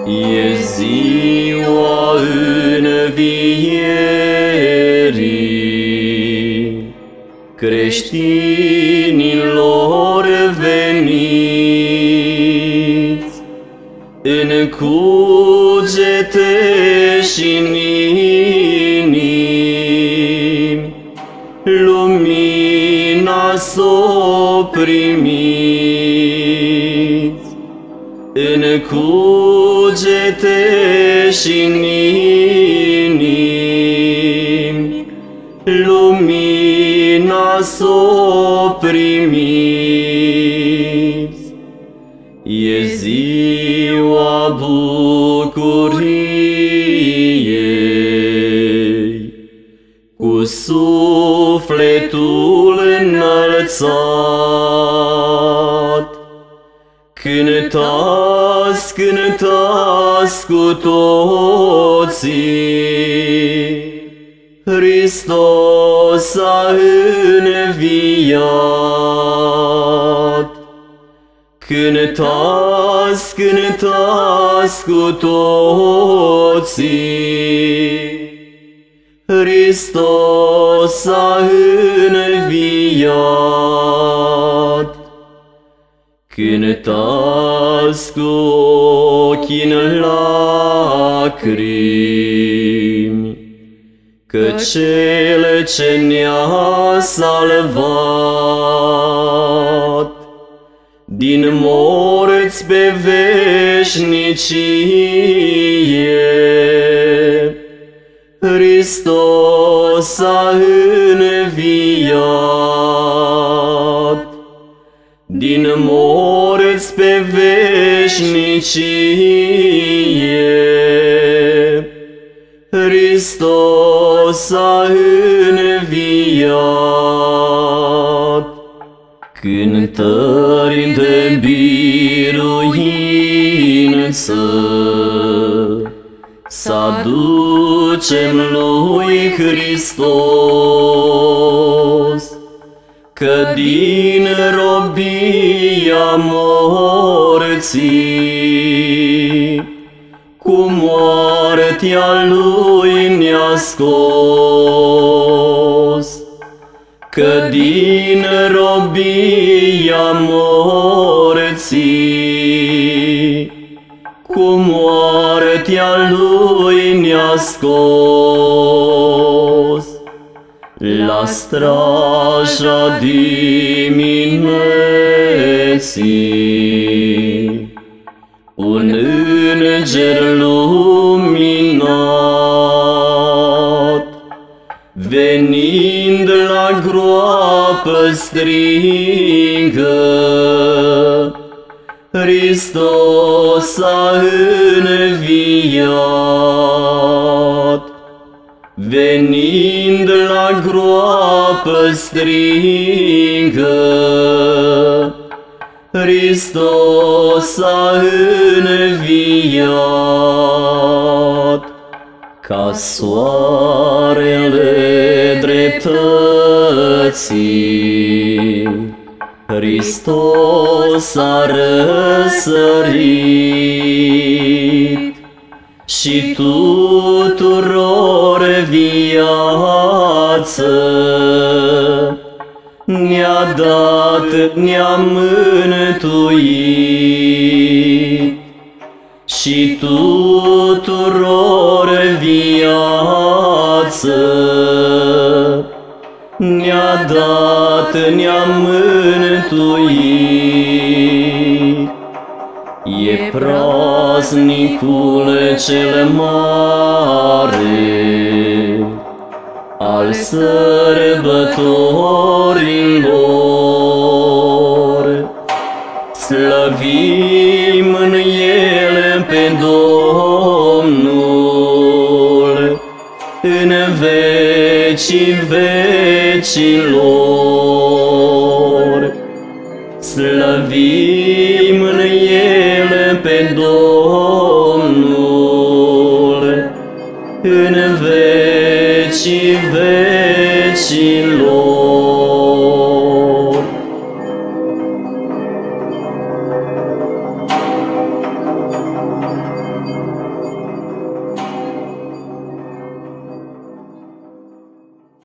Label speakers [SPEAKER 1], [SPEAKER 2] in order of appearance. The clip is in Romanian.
[SPEAKER 1] E ziua învierii creștinilor veniți, în cugete și în inimi, lumina s-o primiți. În cugete și în inimi, lumina s-o primiți. E ziua bucuriei, cu sufletul înălțat. Cântați, cântați cu toții, Hristos a înviat. Cântați, cântați cu toții, Hristos a înviat. Cântați cu ochii în lacrimi, că Cel ce ne-a salvat din morți pe veșnicie, Hristos a înviat. Din morți pe veșnicie, Hristos a înviat. Cântări de biruință s-aducem lui Hristos, că din robia morții cu moartea lui ne-a scos. Că din robia morții cu moartea lui ne-a scos. La straja dimineții un înger luminat, venind la groapă strigă, Hristos a înviat. Venind la groapă strigă, Hristos a înviat. Ca soarele dreptății, Hristos a răsărit și tuturor viață ne-a dat, ne-a mântuit. Și tuturor viață ne-a dat, ne-a mântuit. E praznicul cel mare al sărbătorilor. Slăvim în el pe Domnul în vecii vecilor. Slăvim